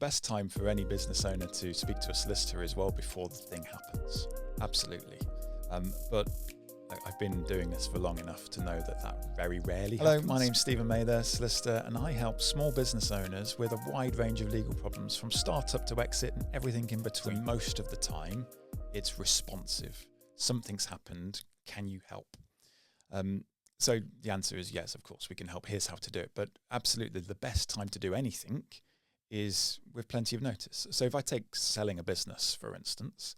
best time for any business owner to speak to a solicitor is well before the thing happens. Absolutely. But I've been doing this for long enough to know that very rarely happens. Hello, my name's Stephen Mather, solicitor, and I help small business owners with a wide range of legal problems from startup to exit and everything in between. Most of the time, it's responsive. Something's happened. Can you help? So the answer is yes, of course, we can help. Here's how to do it. But absolutely, the best time to do anything is with plenty of notice. So if I take selling a business, for instance,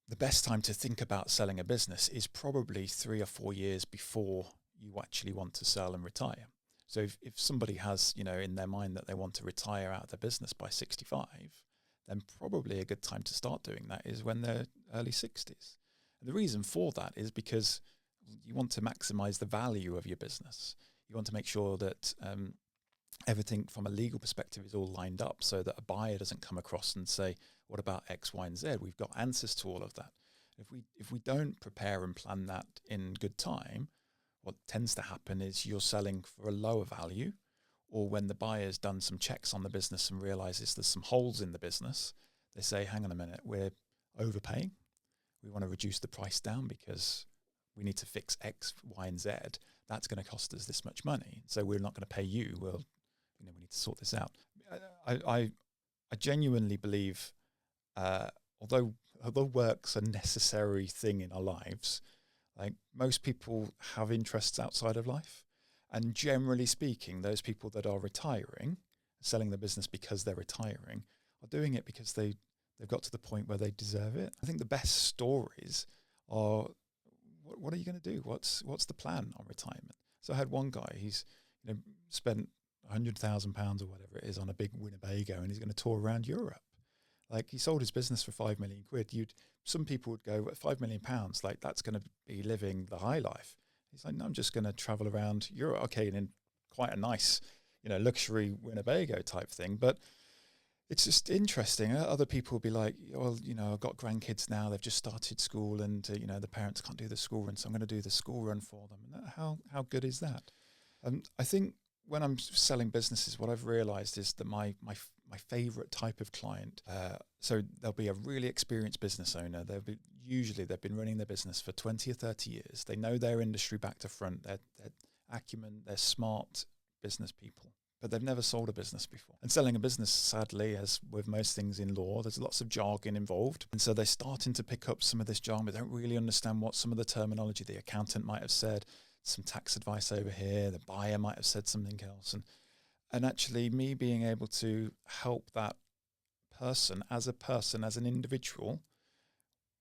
the best time to think about selling a business is probably 3 or 4 years before you actually want to sell and retire. So if somebody has, in their mind that they want to retire out of their business by 65, then probably a good time to start doing that is when they're early 60s. And the reason for that is because you want to maximize the value of your business. You want to make sure that everything from a legal perspective is all lined up so that a buyer doesn't come across and say, what about X, Y, and Z? We've got answers to all of that. If we don't prepare and plan that in good time, what tends to happen is you're selling for a lower value, or when the buyer's done some checks on the business and realizes there's some holes in the business, they say, hang on a minute, we're overpaying. We want to reduce the price down because we need to fix X, Y, and Z. That's going to cost us this much money. So we're not going to pay you. We need to sort this out. I genuinely believe, although work's a necessary thing in our lives, like most people have interests outside of life. And generally speaking, those people that are retiring, selling their business because they're retiring, are doing it because they've got to the point where they deserve it. I think the best stories are, what are you going to do? What's the plan on retirement? So I had one guy, he's spent £100,000 or whatever it is on a big Winnebago, and he's going to tour around Europe. Like, he sold his business for £5 million. Some people would go, £5 million, like that's going to be living the high life. He's like, no, I'm just going to travel around Europe. Okay, and in quite a nice, luxury Winnebago type thing. But it's just interesting. Other people will be like, well, I've got grandkids now. They've just started school, and the parents can't do the school run, so I'm going to do the school run for them. And how good is that? I think when I'm selling businesses, what I've realized is that my favorite type of client, so there'll be a really experienced business owner. Usually they've been running their business for 20 or 30 years. They know their industry back to front. They're acumen, they're smart business people, but they've never sold a business before. And selling a business, sadly, as with most things in law, there's lots of jargon involved. And so they're starting to pick up some of this jargon, but they don't really understand what some of the terminology the accountant might have said, some tax advice over here, the buyer might have said something else. And actually me being able to help that person, as an individual,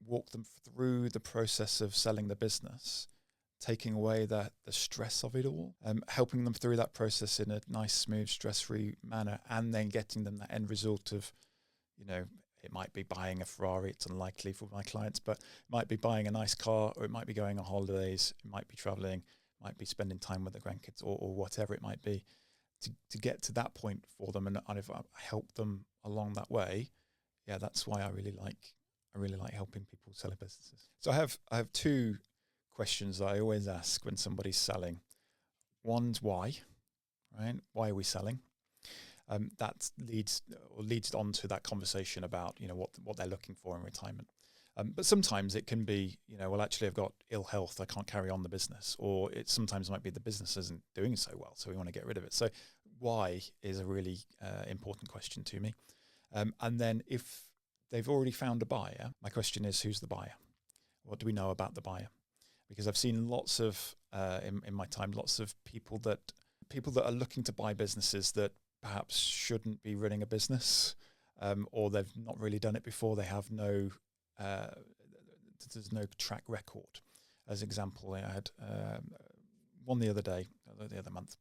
walk them through the process of selling the business, taking away the stress of it all, helping them through that process in a nice, smooth, stress-free manner, and then getting them that end result of, it might be buying a Ferrari. It's unlikely for my clients, but it might be buying a nice car, or it might be going on holidays, it might be traveling, might be spending time with the grandkids, or whatever it might be, to get to that point for them. And if I help them along that way, yeah, that's why I really like helping people sell their businesses. So I have two questions that I always ask when somebody's selling. One's why, right? Why are we selling? That leads on to that conversation about what they're looking for in retirement. But sometimes it can be well, actually I've got ill health, I can't carry on the business, or it sometimes might be the business isn't doing so well, so we want to get rid of it. So why is a really important question to me. And then if they've already found a buyer, my question is, who's the buyer? What do we know about the buyer? Because I've seen lots of in my time, lots of people that are looking to buy businesses that perhaps shouldn't be running a business, or they've not really done it before. They have there's no track record. As example, I had one the other month,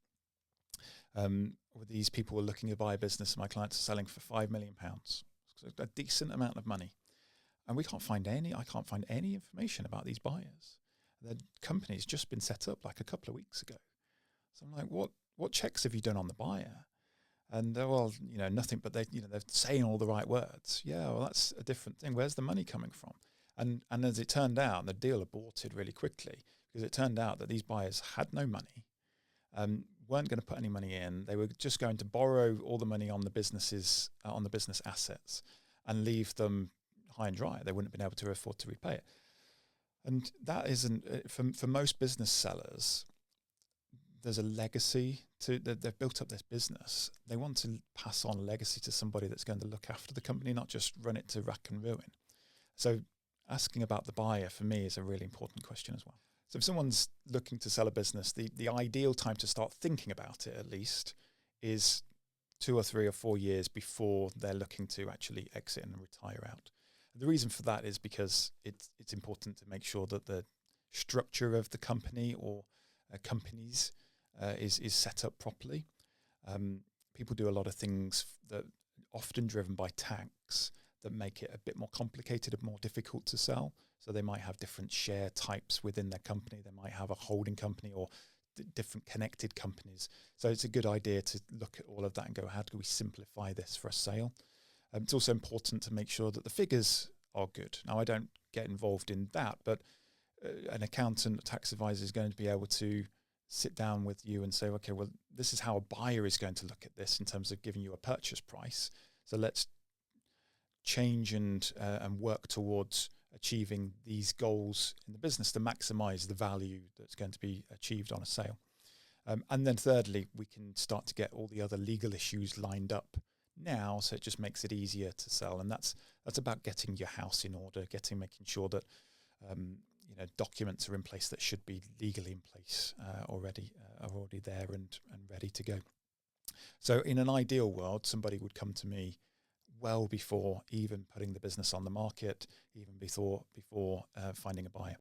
where these people were looking to buy a business. My clients are selling for £5 million, so a decent amount of money, and I can't find any information about these buyers. The company's just been set up like a couple of weeks ago. So I'm like, what checks have you done on the buyer? And nothing, but they're saying all the right words. Yeah, well, that's a different thing. Where's the money coming from? And as it turned out, the deal aborted really quickly, because it turned out that these buyers had no money. weren't going to put any money in. They were just going to borrow all the money on the business assets and leave them high and dry. They wouldn't have been able to afford to repay it. And that isn't, for most business sellers, there's a legacy to they've built up this business. They want to pass on a legacy to somebody that's going to look after the company, not just run it to rack and ruin. So asking about the buyer for me is a really important question as well. So if someone's looking to sell a business, the ideal time to start thinking about it at least is 2 or 3 or 4 years before they're looking to actually exit and retire out. The reason for that is because it's important to make sure that the structure of the company or companies is set up properly. People do a lot of things that often driven by tax that make it a bit more complicated and more difficult to sell. So they might have different share types within their company. They might have a holding company or different connected companies. So it's a good idea to look at all of that and go, how do we simplify this for a sale? It's also important to make sure that the figures are good. Now, I don't get involved in that, but an accountant, a tax advisor is going to be able to sit down with you and say, okay, well, this is how a buyer is going to look at this in terms of giving you a purchase price. So let's change and work towards achieving these goals in the business to maximize the value that's going to be achieved on a sale. And then thirdly, we can start to get all the other legal issues lined up now, so it just makes it easier to sell. And that's about getting your house in order, making sure that documents are in place that should be legally in place already, are already there and ready to go. So in an ideal world, somebody would come to me well before even putting the business on the market, even before finding a buyer.